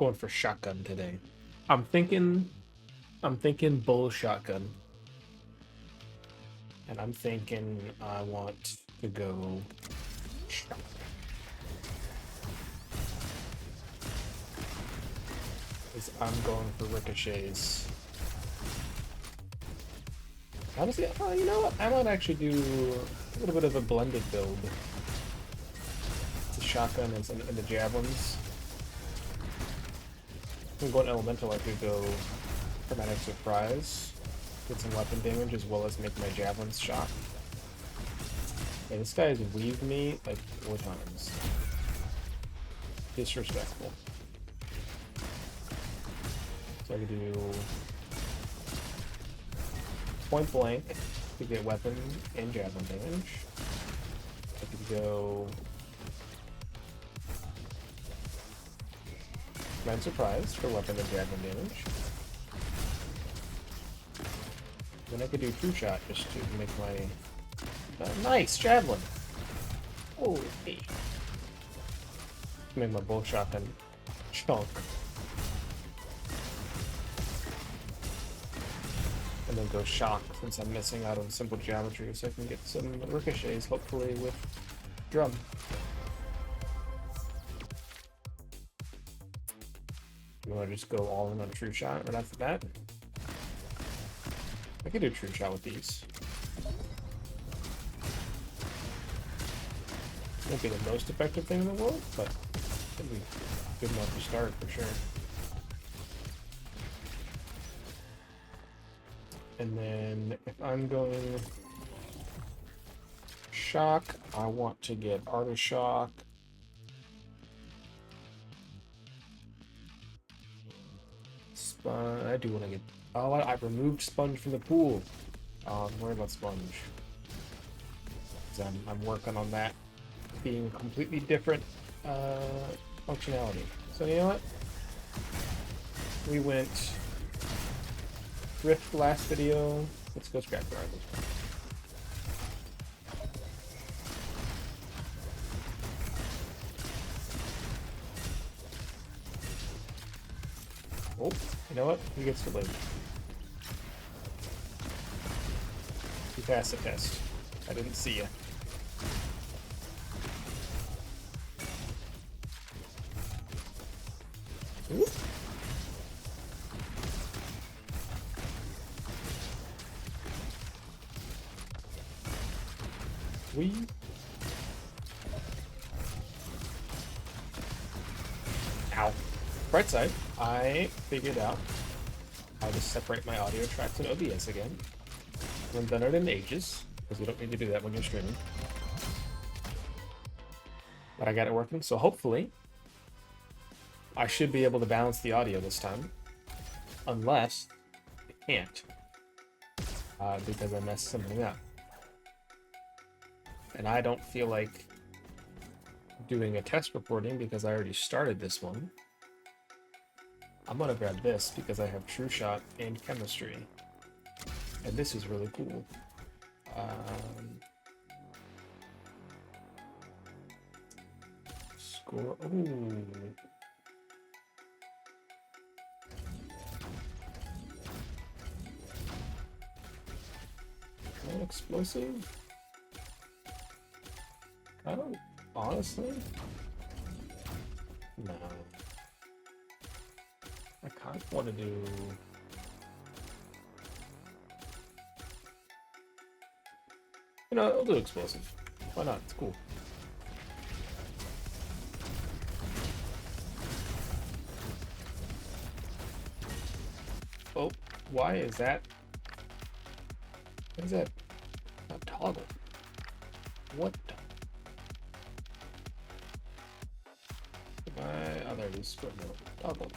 Going for shotgun today. I'm thinking I'm thinking bull shotgun. And I'm thinking I want to go shotgun. Because I'm going for ricochets. Honestly, you know what? I might actually do a little bit of a blended build. The shotgun and the javelins. I'm going elemental. I could go chromatic surprise, get some weapon damage as well as make my javelins shot. Yeah, this guy has weaved me like 4 times. Disrespectful. So I could do point blank to get weapon and javelin damage. I could go Command Surprise for weapon and javelin damage. Then I could do True Shot just to make my... nice! Javelin! Holy... Make my bow shotgun chunk. And then go Shock since I'm missing out on simple geometry so I can get some ricochets, hopefully with drum. You want to just go all in on True Shot right after that? I could do True Shot with these. Won't be the most effective thing in the world, but it'll be good enough to start for sure. And then if I'm going Shock, I want to get Artishock. I do want to get... Oh, I removed Sponge from the pool. I'm worried about Sponge. I'm working on that being completely different functionality. So you know what? We went Rift last video. Let's go Scrap Guard this one. Oh, you know what? He gets to live. You passed the test. I didn't see you. Ooh. We... Ow. Bright side, I figured out how to separate my audio tracks in OBS again. I haven't done it in ages, because you don't need to do that when you're streaming. But I got it working, so hopefully I should be able to balance the audio this time. Unless I can't. Because I messed something up. And I don't feel like doing a test recording because I already started this one. I'm gonna grab this because I have True Shot and Chemistry. And this is really cool. Score. Ooh. Explosive? I don't, honestly? No. I kind of want to do... You know, I'll do explosive. Why not? It's cool. Oh, why is that? What is that? Not toggle. What? Oh, there it is. Toggle.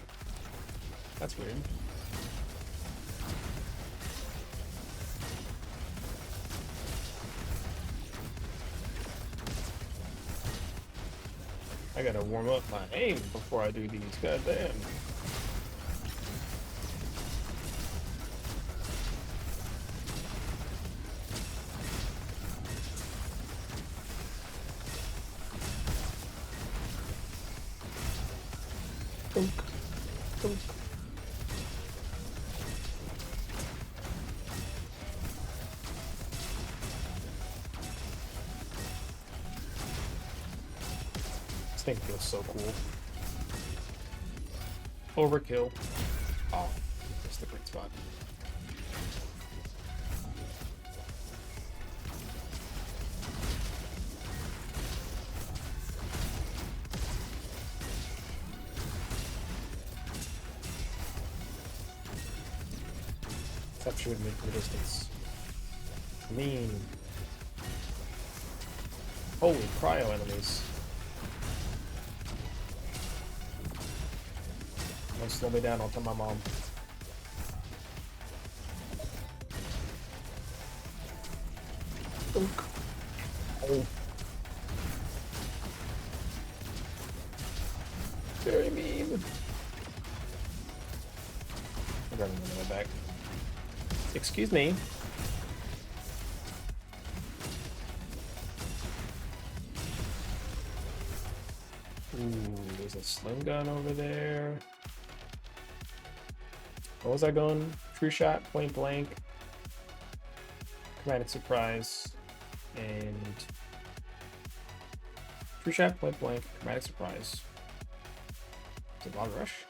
That's weird. I gotta warm up my aim before I do these. Goddamn. Oak. This thing feels so cool. Overkill. Oh, that's the great spot. Captured me from a distance. Mean. Holy cryo enemies. Don't slow me down, I'll tell my mom. Oh. Very mean. I got him on my back. Excuse me. Ooh, there's a slim gun over there. What was I going? True shot, point blank, chromatic surprise, and true shot, point blank, chromatic surprise. Is it log rush?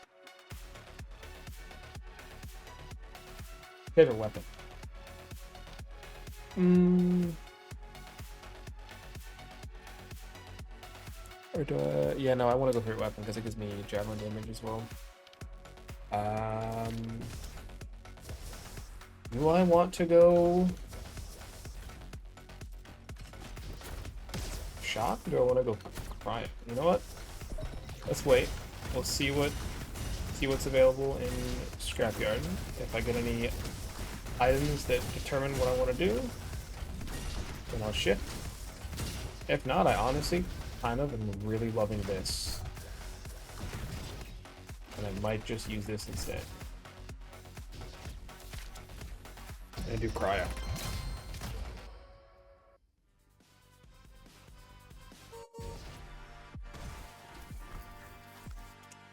Favorite weapon. Or do I... Yeah, no, I want to go favorite weapon because it gives me javelin damage as well. Do I want to go shot? Or do I want to go cryo? You know what? Let's wait. We'll see what's available in Scrapyard. If I get any items that determine what I want to do, then I'll shift. If not, I honestly kind of am really loving this. And I might just use this instead. And do cryo.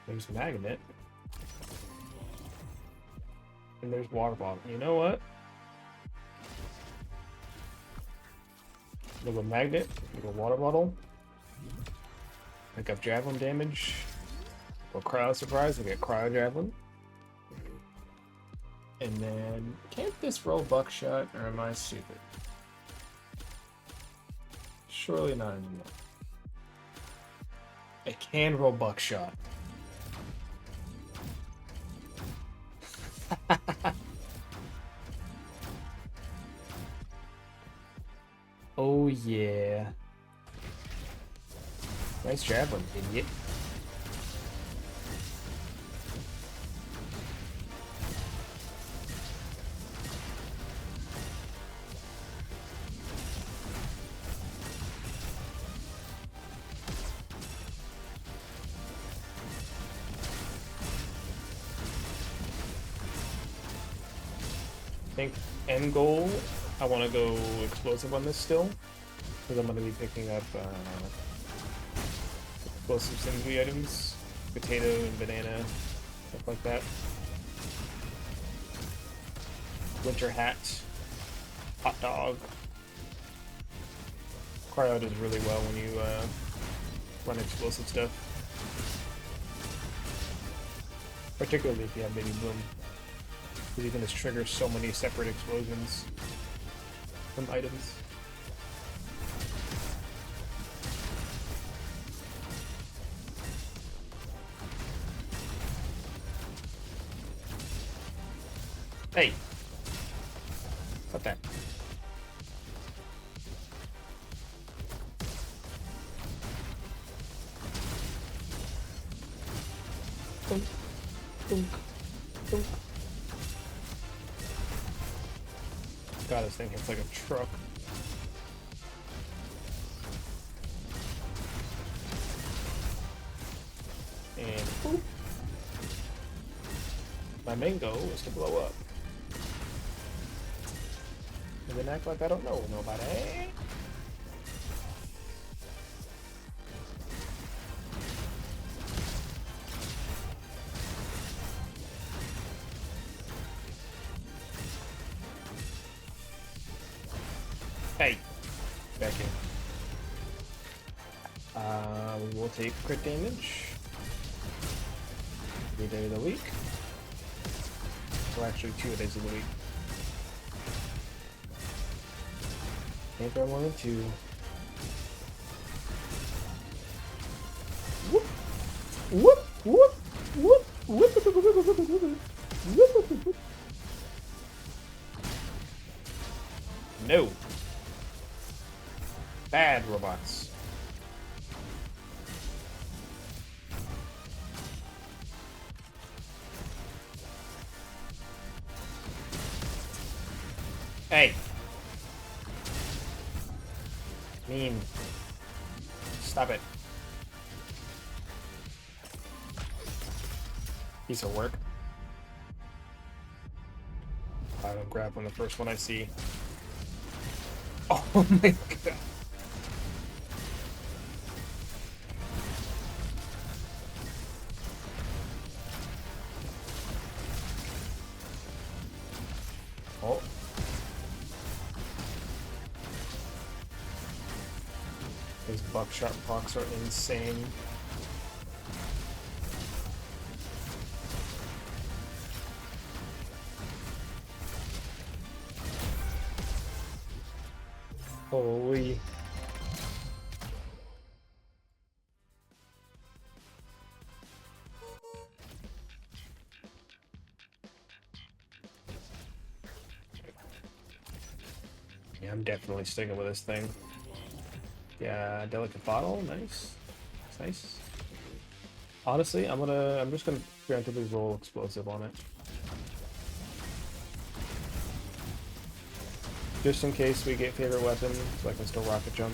There's magnet. And there's water bottle. You know what? Little magnet, little water bottle. Pick up javelin damage. Go cryo surprise and get cryo javelin. And then, can't this roll buckshot, or am I stupid? Surely not anymore. It can roll buckshot. Oh yeah. Nice javelin, idiot. I think end goal, I want to go explosive on this still, because I'm going to be picking up explosive synergy items, potato and banana, stuff like that. Winter hat, hot dog. Cryo does really well when you run explosive stuff, particularly if you have baby bloom. Because you can just trigger so many separate explosions from items. Hey! What's that? Dunk, dunk, dunk. God, this thing hits like a truck. And boop. My main goal is to blow up. And then act like I don't know nobody. Hey, back in. We'll take crit damage every day of the week. Well, actually, 2 days of the week. Can't go more than 2. Whoop! Whoop! Whoop! Whoop! Whoop! Whoop! Whoop! Whoop! No! Bad robots. Hey! Mean. Stop it. Piece of work. I don't grab on the first one I see. Oh my god. Oh. These buckshot procs are insane. Holy. Yeah, I'm definitely sticking with this thing. Yeah, delicate bottle, nice. That's nice. Honestly, I'm just gonna preemptively roll explosive on it. Just in case we get favorite weapon, so I can still rocket jump.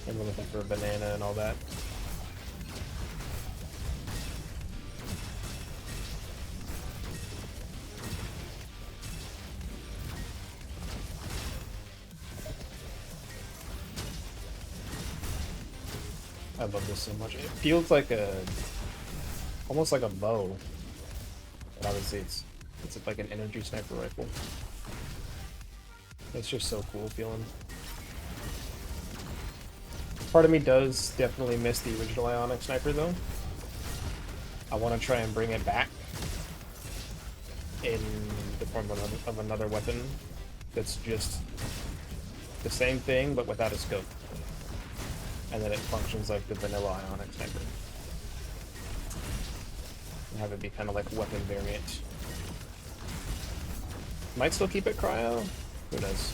And we're looking for a banana and all that. I love this so much. It feels like almost like a bow. But obviously it's like an energy sniper rifle. It's just so cool feeling. Part of me does definitely miss the original Ionic sniper though. I want to try and bring it back in the form of another weapon that's just the same thing but without a scope. And then it functions like the vanilla Ionic sniper. And have it be kind of like a weapon variant. Might still keep it cryo? Who knows?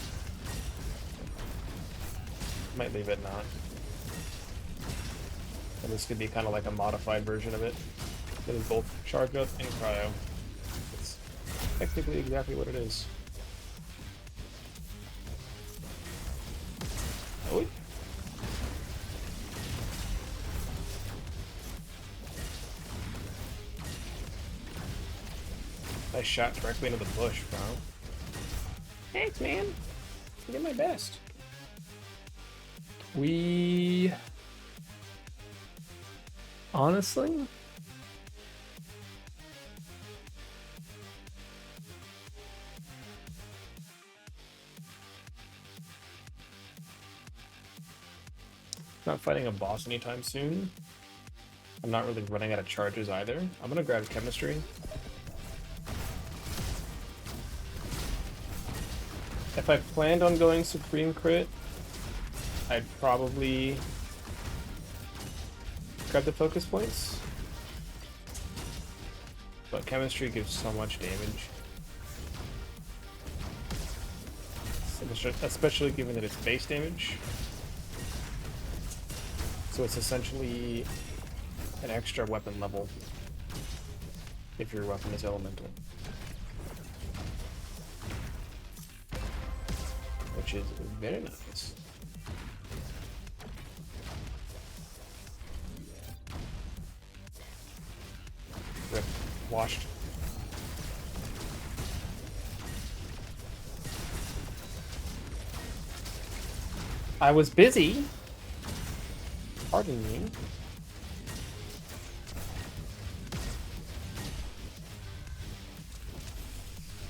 Might leave it not. And this could be kind of like a modified version of it. It is both charge up and cryo. It's technically exactly what it is. Oh. I shot directly into the bush, bro. Thanks, man. I did my best. We... Honestly? Not fighting a boss anytime soon. I'm not really running out of charges either. I'm gonna grab chemistry. If I planned on going Supreme Crit, I'd probably grab the focus points. But chemistry gives so much damage. Especially given that it's base damage. So it's essentially an extra weapon level if your weapon is elemental. Which is very nice. Rip. Washed. I was busy. Pardon me.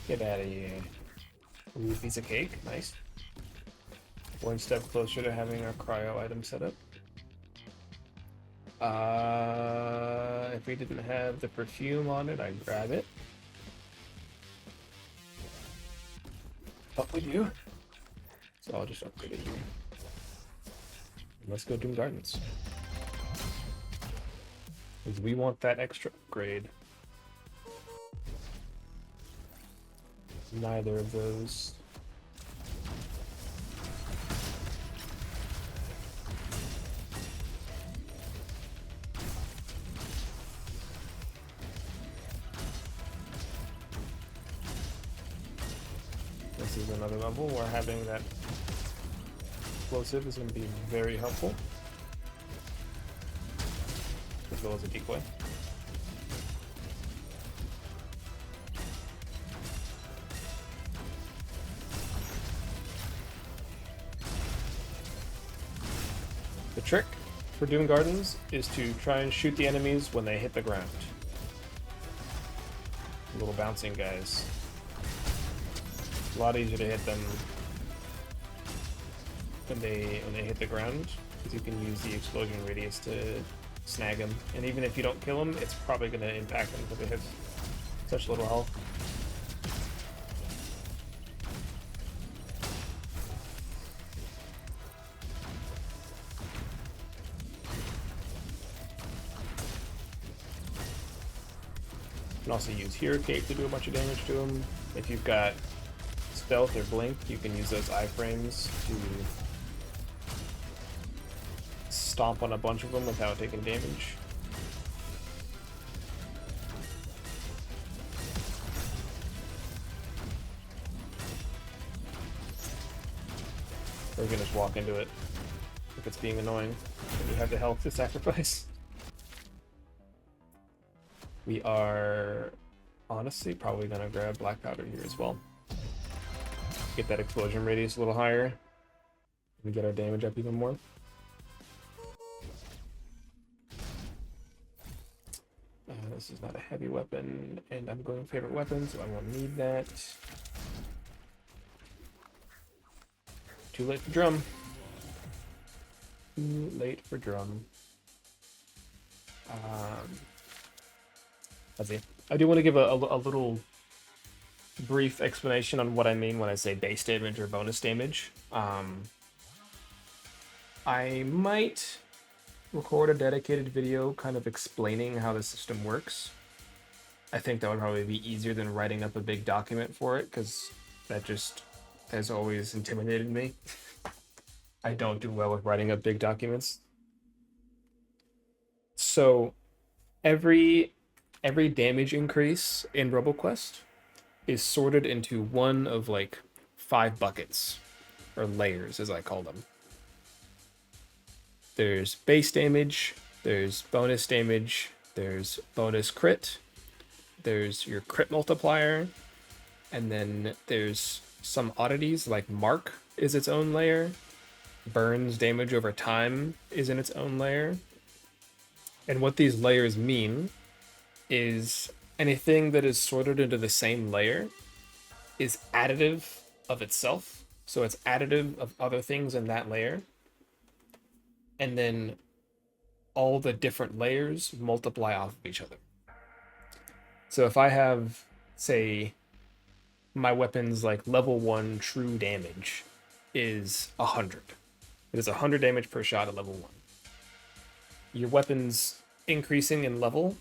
Get out of here. Ooh, piece of cake. Nice. One step closer to having our cryo item set up. If we didn't have the perfume on it, I'd grab it. But we do. So I'll just upgrade it here. Let's go Doom Gardens. Because we want that extra upgrade. Neither of those. This is another level where having that explosive is going to be very helpful. As well as a decoy. The trick for Doom Gardens is to try and shoot the enemies when they hit the ground. Little bouncing guys. A lot easier to hit them when they hit the ground, because you can use the explosion radius to snag them. And even if you don't kill them, it's probably going to impact them because they have such little health. You can also use Hero Cape to do a bunch of damage to them. If you've got Stealth or Blink, you can use those iframes to stomp on a bunch of them without taking damage. Or you can just walk into it if it's being annoying and you have the health to sacrifice. We are honestly probably gonna grab Black Powder here as well. Get that explosion radius a little higher and get our damage up even more. This is not a heavy weapon, and I'm going favorite weapon, so I won't need that. Too late for drum. Too late for drum. Let's see. I do want to give a little brief explanation on what I mean when I say base damage or bonus damage. I might record a dedicated video kind of explaining how the system works. I think that would probably be easier than writing up a big document for it, because that just has always intimidated me. I don't do well with writing up big documents. So every damage increase in Roboquest is sorted into one of like 5 buckets, or layers as I call them. There's base damage, there's bonus damage, there's bonus crit, there's your crit multiplier, and then there's some oddities like Mark is its own layer, burns damage over time is in its own layer. And what these layers mean is anything that is sorted into the same layer is additive of itself. So it's additive of other things in that layer. And then all the different layers multiply off of each other. So if I have, say, my weapon's like level 1 true damage is 100. It is 100 damage per shot at level 1. Your weapon's increasing in level,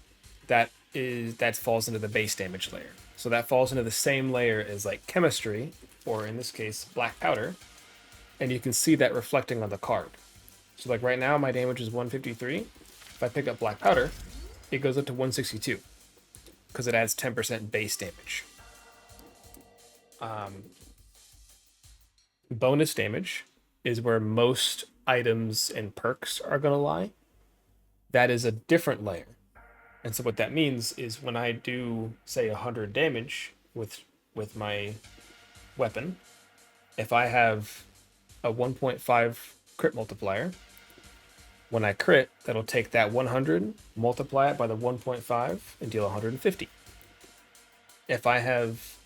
that falls into the base damage layer. So that falls into the same layer as like chemistry, or in this case, black powder. And you can see that reflecting on the card. So like right now, my damage is 153. If I pick up black powder, it goes up to 162 because it adds 10% base damage. Bonus damage is where most items and perks are going to lie. That is a different layer. And so what that means is when I do, say, 100 damage with my weapon, if I have a 1.5 crit multiplier, when I crit, that'll take that 100, multiply it by the 1.5, and deal 150. If I have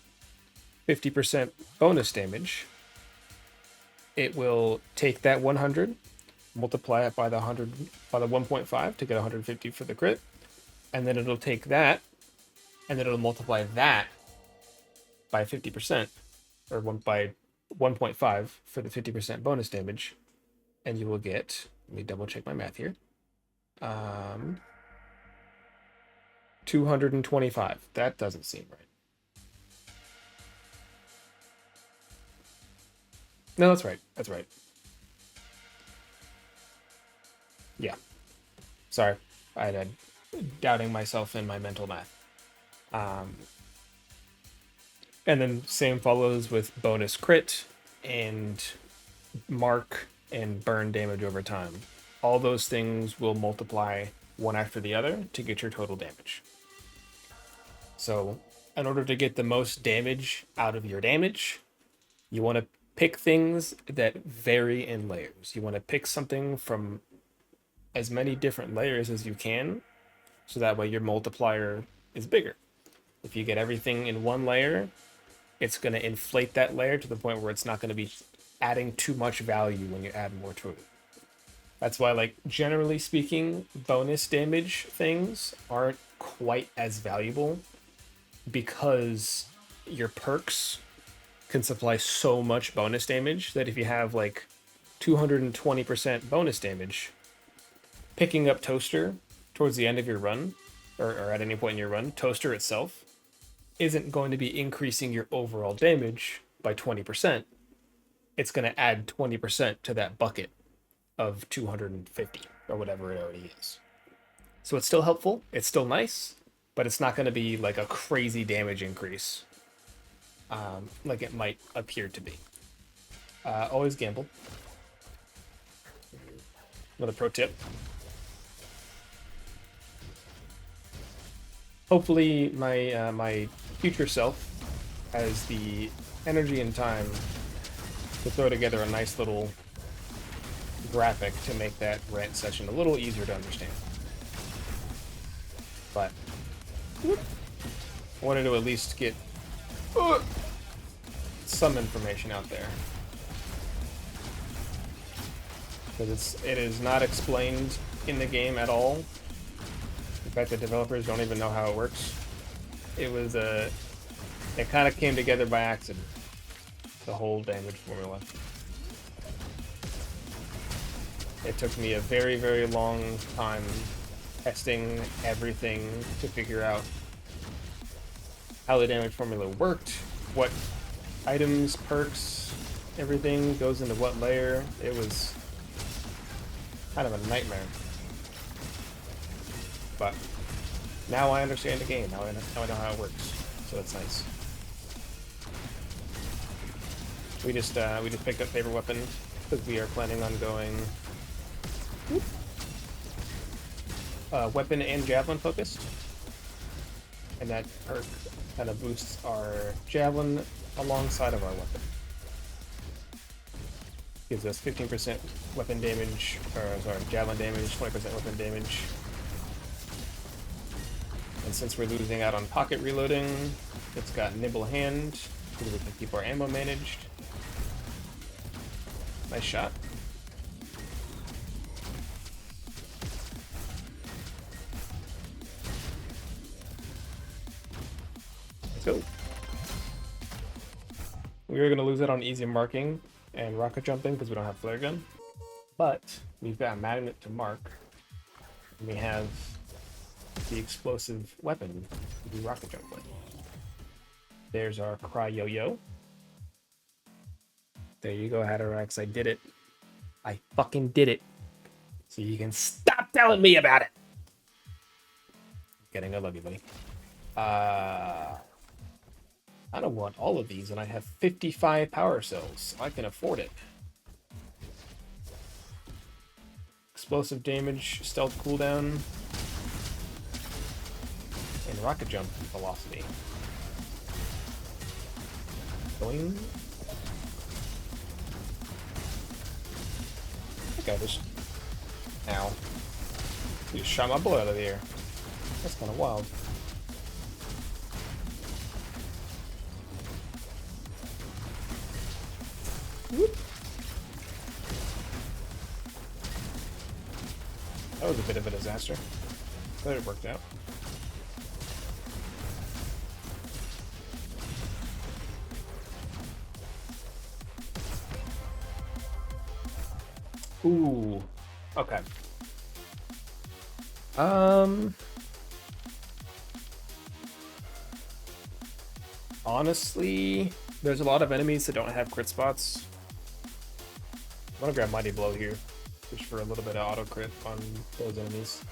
50% bonus damage, it will take that 100, multiply it by the 1.5 to get 150 for the crit, and then it'll take that, and then it'll multiply that by 50%, or by 1.5 for the 50% bonus damage, and you will get, let me double check my math here, 225. That doesn't seem right. No, that's right. That's right. Yeah. Sorry. I had doubting myself in my mental math. And then same follows with bonus crit and mark and burn damage over time. All those things will multiply one after the other to get your total damage. So in order to get the most damage out of your damage, you want to pick things that vary in layers. You want to pick something from as many different layers as you can, so that way your multiplier is bigger. If you get everything in one layer, it's going to inflate that layer to the point where it's not going to be adding too much value when you add more to it. That's why, like, generally speaking, bonus damage things aren't quite as valuable, because your perks can supply so much bonus damage that if you have like 220% bonus damage, picking up Toaster towards the end of your run, or at any point in your run, Toaster itself isn't going to be increasing your overall damage by 20%. It's going to add 20% to that bucket of 250 or whatever it already is. So it's still helpful, it's still nice, but it's not going to be like a crazy damage increase like it might appear to be. Always gamble. Another pro tip. Hopefully my my future self has the energy and time to throw together a nice little graphic to make that rant session a little easier to understand. But I wanted to at least get some information out there, because it is not explained in the game at all. In fact, the developers don't even know how it works. It kind of came together by accident, the whole damage formula. It took me a very, very long time testing everything to figure out how the damage formula worked, what items, perks, everything goes into what layer. It was kind of a nightmare. But now I understand the game. Now I know how it works. So that's nice. We just picked up favorite weapon because we are planning on going weapon and javelin focused, and that perk kind of boosts our javelin alongside of our weapon. Gives us 15% weapon damage, or sorry, javelin damage, 20% weapon damage. And since we're losing out on pocket reloading, it's got nimble hand, so we can keep our ammo managed. Nice shot. Let's go. We were going to lose it on easy marking and rocket jumping because we don't have flare gun, but we've got a magnet to mark, and we have the explosive weapon to do rocket jump with. There's our Cryo-Yo. There you go, Hatterax. I did it. I fucking did it. So you can stop telling me about it. Getting, I love you, buddy. I don't want all of these, and I have 55 power cells. I can afford it. Explosive damage, stealth cooldown, and rocket jump velocity. Going. I think I just. Ow. You just shot my bullet out of the air. That's kind of wild. That was a bit of a disaster. But it worked out. Ooh. Okay. Honestly, there's a lot of enemies that don't have crit spots. I'm gonna grab Mighty Blow here, just for a little bit of auto crit on those enemies.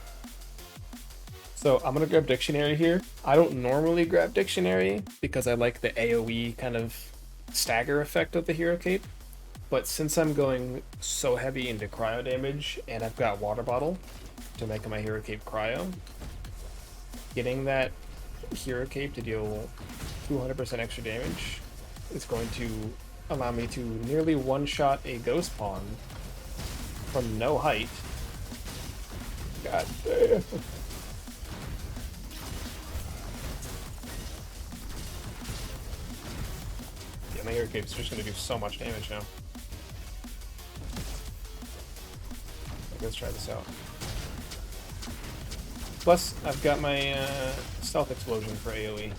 So I'm gonna grab Dictionary here. I don't normally grab Dictionary because I like the AoE kind of stagger effect of the Hero Cape. But since I'm going so heavy into cryo damage and I've got Water Bottle to make my Hero Cape cryo, getting that Hero Cape to deal 200% extra damage is going to allow me to nearly one-shot a Ghost Pawn from no height. God damn. Yeah, my Hero Cape's just going to do so much damage now. Let's try this out. Plus, I've got my Stealth Explosion for AoE.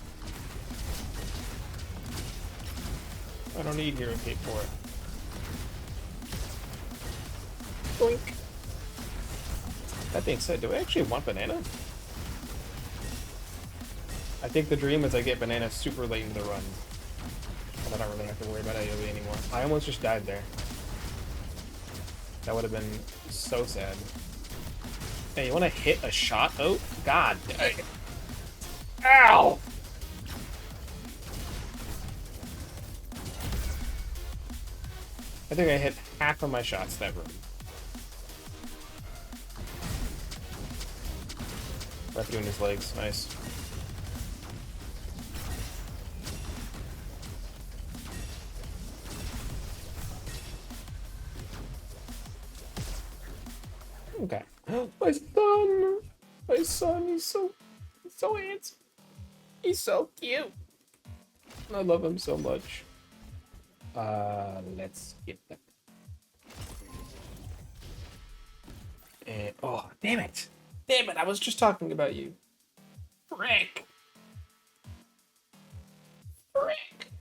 I don't need Hero Cape for it. Boink! That being said, do I actually want banana? I think the dream is I get banana super late in the run. And I don't really have to worry about AoE anymore. I almost just died there. That would have been so sad. Hey, you want to hit a shot? Oh, God. Ow! I think I hit half of my shots that room. Left doing his legs. Nice. Okay. My son! My son, he's so handsome. He's so cute. I love him so much. Let's get that. And, oh, damn it! Damn it, I was just talking about you. Frick! Frick!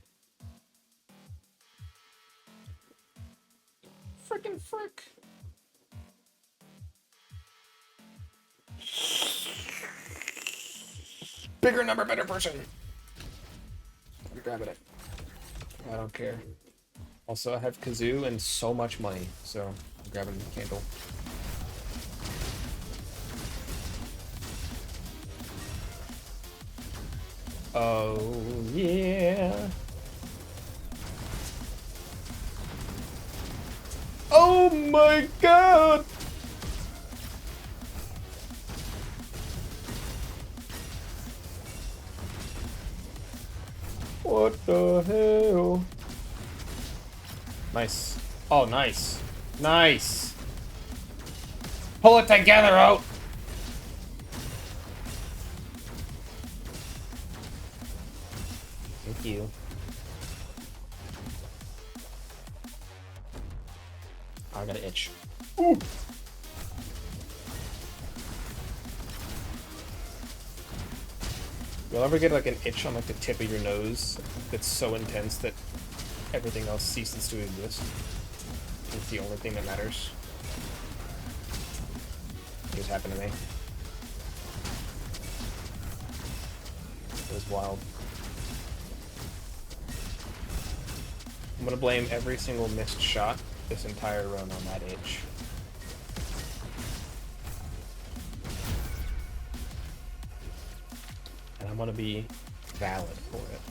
Frickin' frick! Bigger number, better person. I'm grabbing it. I don't care. Also, I have Kazoo and so much money, so I'm grabbing the candle. Oh, yeah. Oh my god! What the hell? Nice. Oh, nice. Nice. Pull it together, out. Thank you. I got an itch. Ooh. You'll ever get like an itch on like the tip of your nose that's so intense that everything else ceases to exist? It's the only thing that matters. It just happened to me. It was wild. I'm gonna blame every single missed shot this entire run on that itch. And I'm gonna be valid for it.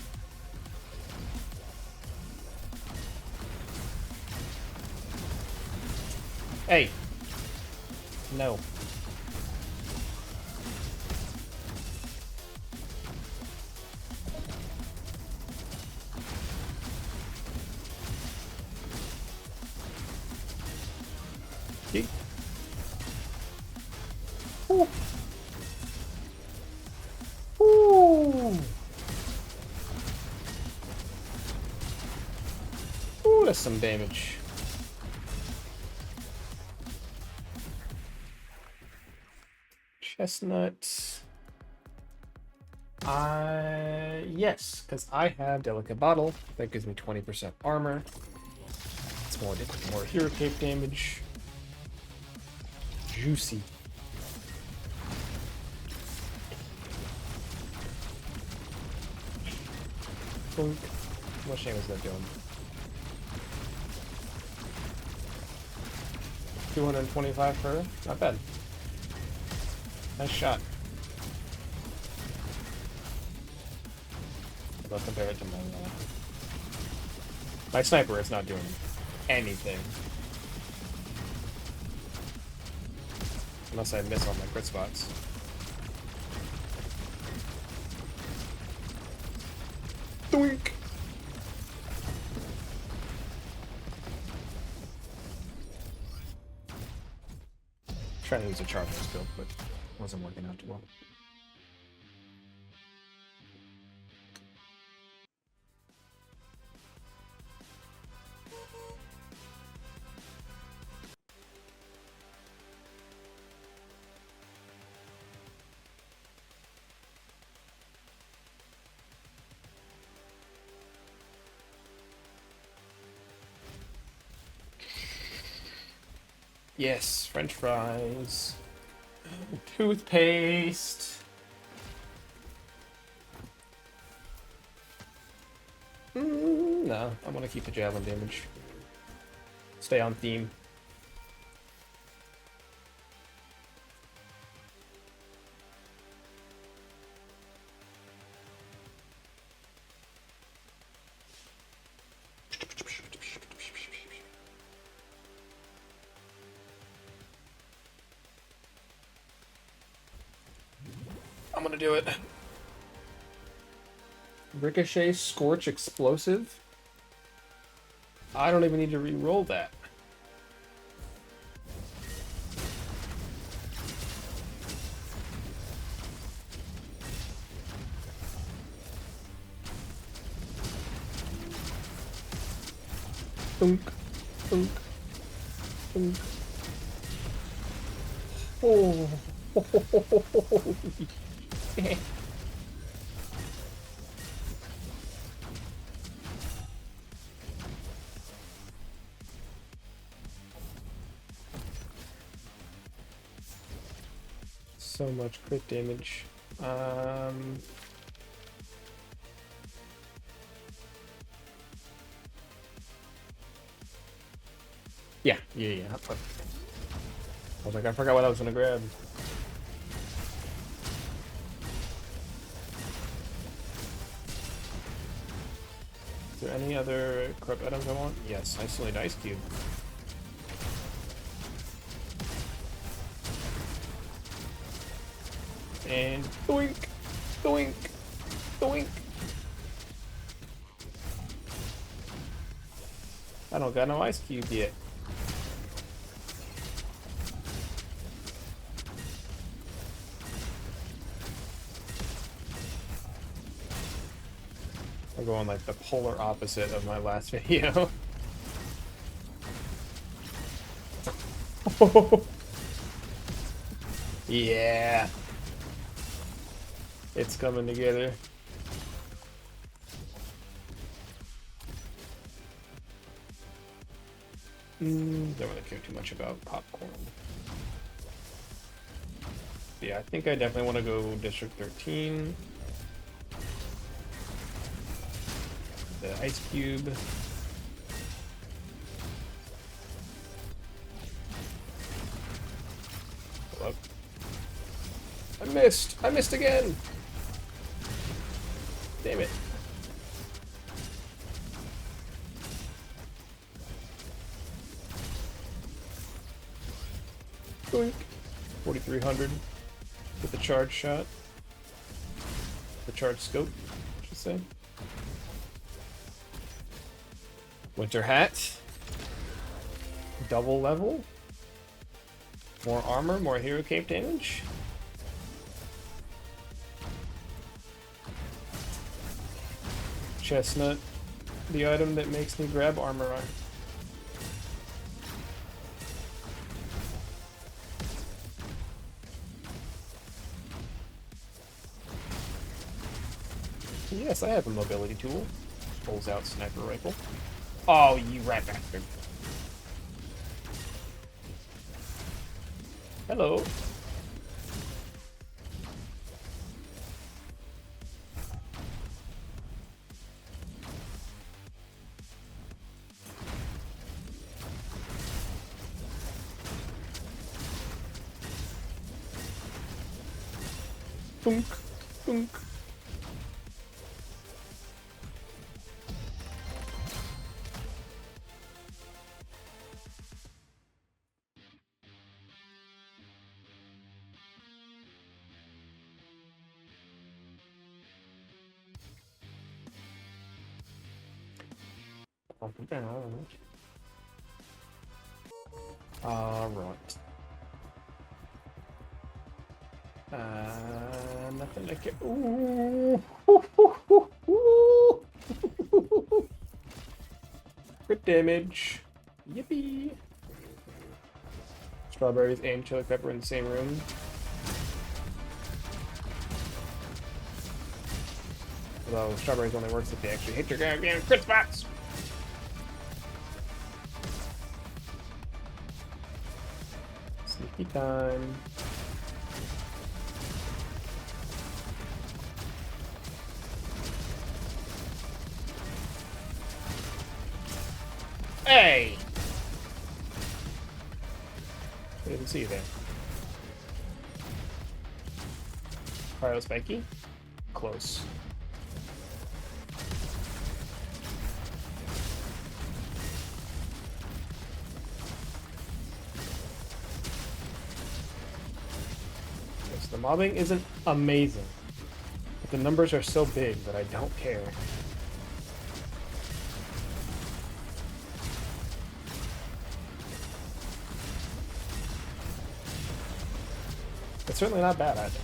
Hey! No. Yeet. Ooh. Ooh. Ooh, that's some damage. Chestnut. Yes, because I have Delicate Bottle. That gives me 20% armor. It's more hero cape damage. Juicy. Boink. What shame is that doing? 225 per? Not bad. Nice shot. Let's compare it to my sniper is not doing anything. Unless I miss all my crit spots. Doink! Trying to use a charger scope, but it wasn't working out too well. Yes, French fries. Toothpaste. No, I want to keep the javelin damage. Stay on theme. I'm gonna do it. Ricochet, Scorch, Explosive? I don't even need to re-roll that. Thunk, thunk, thunk. Oh. So much crit damage. Yeah. I was like, I forgot what I was gonna grab. Is there any other corrupt items I want? Yes, I still need Ice Cube. And doink, doink, doink. I don't got no Ice Cube yet. I'm going like the polar opposite of my last video. Yeah. It's coming together. Don't really care too much about popcorn. Yeah, I think I definitely want to go District 13. The Ice Cube. Hello. I missed! I missed again! Damn it. Boink. 4,300 with the charge shot. The charge scope, I should say. Winter hat. Double level. More armor, more hero cape damage. Chestnut. The item that makes me grab armor on. Yes, I have a mobility tool. Pulls out sniper rifle. Oh, you rat bastard. Hello. Thunk, thunk. Alright. Nothing like it. Ooh. Crit damage. Yippee. Strawberries and chili pepper in the same room. Although strawberries only works if they actually hit your goddamn crit spots. Sneaky time. Hey! I didn't see you there. Cryo Spiky? Close. Yes, the mobbing isn't amazing, but the numbers are so big that I don't care. It's certainly not bad either.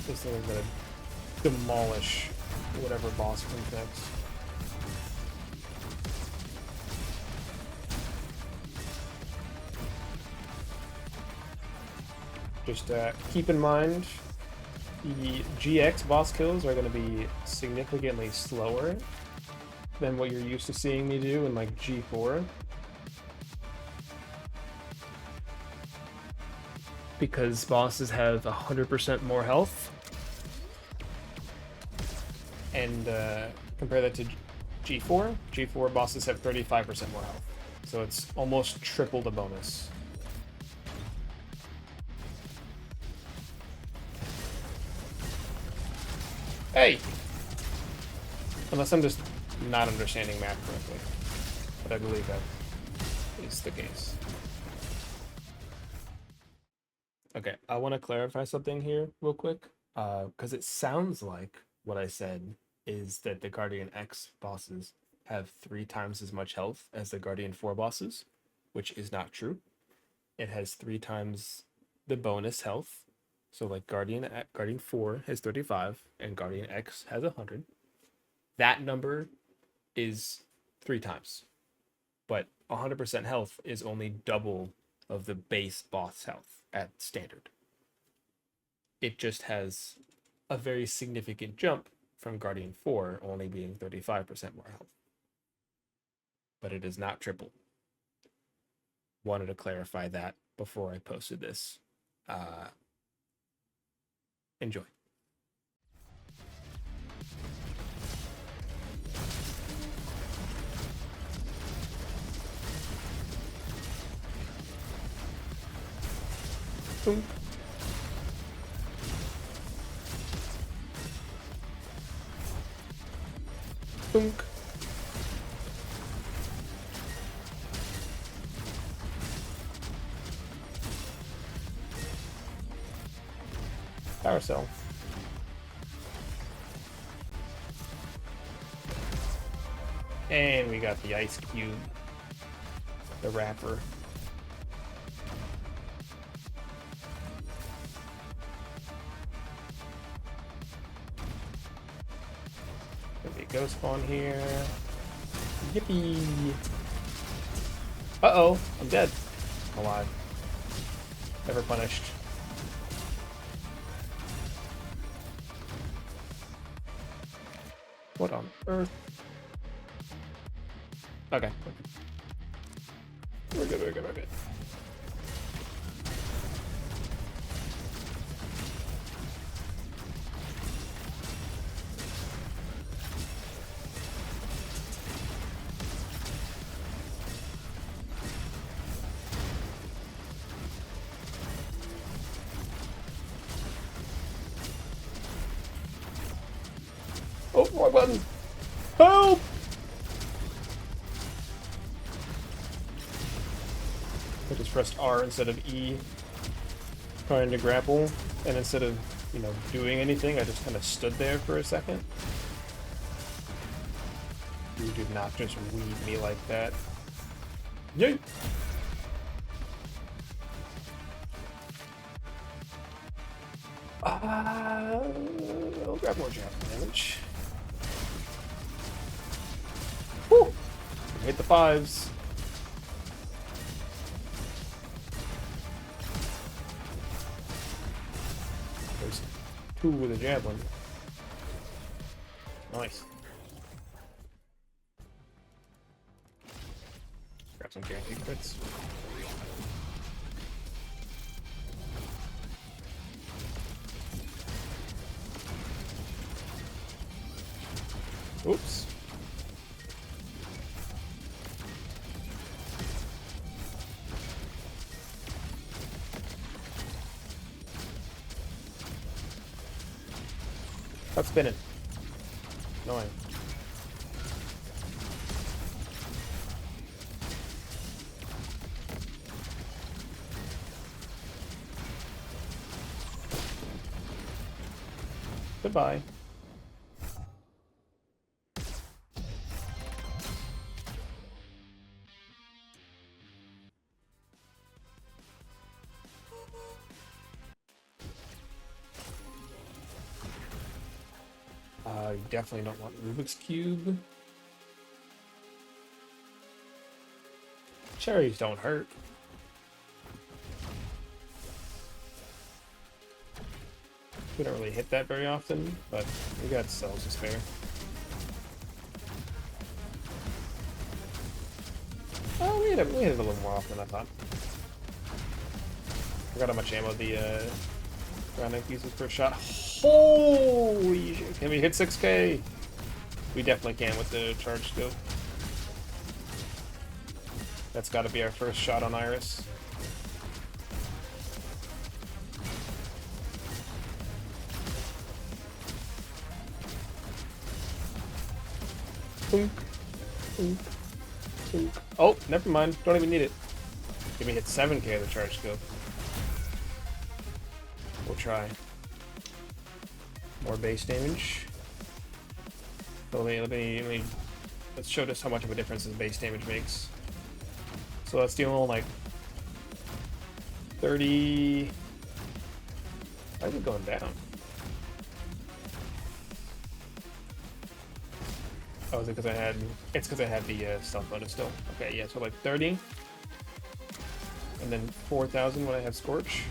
This thing is gonna demolish whatever boss comes next. Just keep in mind, the GX boss kills are going to be significantly slower than what you're used to seeing me do in like G4. Because bosses have 100% more health. And compare that to G4. G4 bosses have 35% more health. So it's almost triple the bonus. Hey! Unless I'm just not understanding math correctly. But I believe that is the case. Okay, I want to clarify something here real quick. Because it sounds like what I said is that the Guardian X bosses have 3 times as much health as the Guardian 4 bosses, which is not true. It has 3 times the bonus health. So like Guardian 4 has 35 and Guardian X has 100. That number is 3 times. But 100% health is only double of the base boss health at standard. It just has a very significant jump from Guardian 4 only being 35% more health. But it is not triple. Wanted to clarify that before I posted this. Enjoy. Boom. Boom. Power cell. And we got the ice cube, the wrapper. There'll be a ghost spawn here. Yippee! Uh-oh, I'm dead. I'm alive. Never punished. What on earth? Okay. We're good, we're good, we're good. Oh, wrong button! Help! I just pressed R instead of E, trying to grapple, and instead of, you know, doing anything, I just kind of stood there for a second. You did not just weed me like that. Yay! I'll grab more jab damage. Woo! Hit the fives. There's two with a javelin. Nice. Grab some guaranteed crits. Oops. Stop spinning. Annoying. Goodbye. You definitely don't want Rubik's Cube. Cherries don't hurt. We don't really hit that very often, but we got cells to spare. Oh, we hit it a little more often than I thought. Forgot how much ammo the Cryonic uses per shot. Holy shit. Can we hit 6K? We definitely can with the charge scope. That's got to be our first shot on Iris. Boink, boink, boink. Oh, never mind. Don't even need it. Give me hit 7K of the charge scope. We'll try. More base damage. So let's show just how much of a difference this base damage makes. So let's deal like 30. Why is it going down? Oh, is it because I had? It's because I had the stealth bonus still. Okay, yeah. So like 30, and then 4,000 when I have Scorch.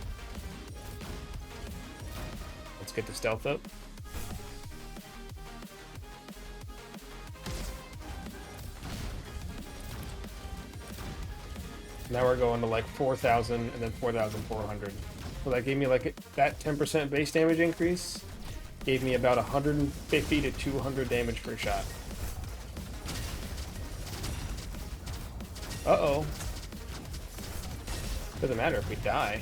Let's get the stealth up. Now we're going to like 4,000 and then 4,400. So that gave me like that 10% base damage increase. Gave me about 150 to 200 damage per shot. Uh-oh. Doesn't matter if we die.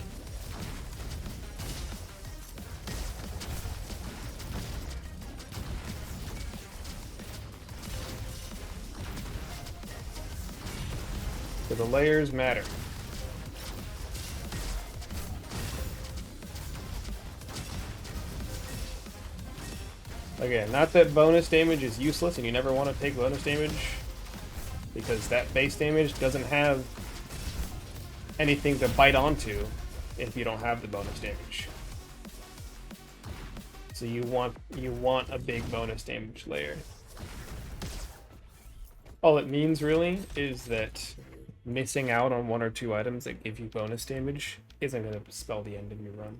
So the layers matter. Again, not that bonus damage is useless and you never want to take bonus damage, because that base damage doesn't have anything to bite onto if you don't have the bonus damage. So you want a big bonus damage layer. All it means really is that missing out on 1 or 2 items that give you bonus damage isn't going to spell the end of your run.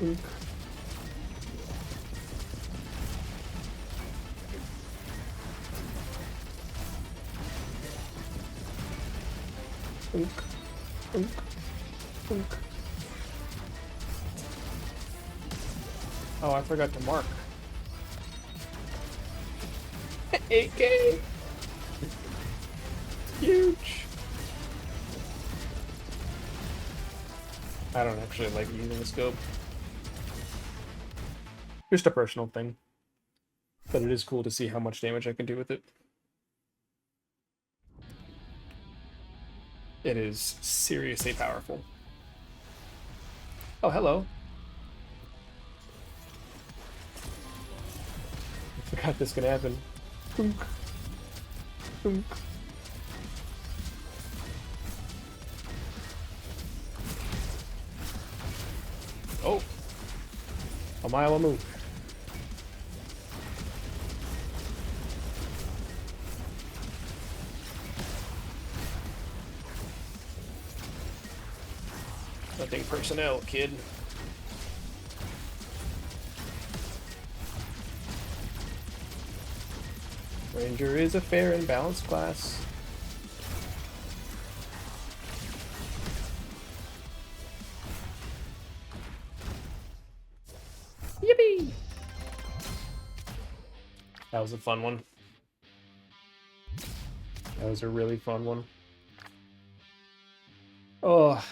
Oink. Oink. Oink. Oink. Oh, I forgot to mark. 8K! Huge! I don't actually like using the scope. Just a personal thing. But it is cool to see how much damage I can do with it. It is seriously powerful. Oh, hello. I forgot this could happen. Thunk. Thunk. Oh. A mile a move. Nothing personnel, kid. Ranger is a fair and balanced class. Yippee! That was a fun one. That was a really fun one. Oh,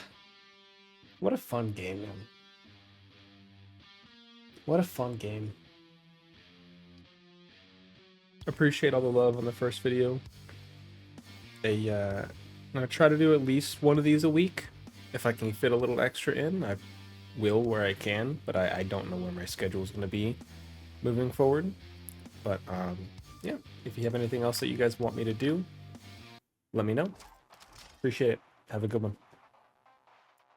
what a fun game, man. What a fun game. Appreciate all the love on the first video. I'm gonna try to do at least one of these a week. If I can fit a little extra in, I will where I can, but I don't know where my schedule is gonna be moving forward. But yeah, if you have anything else that you guys want me to do, let me know. Appreciate it. Have a good one.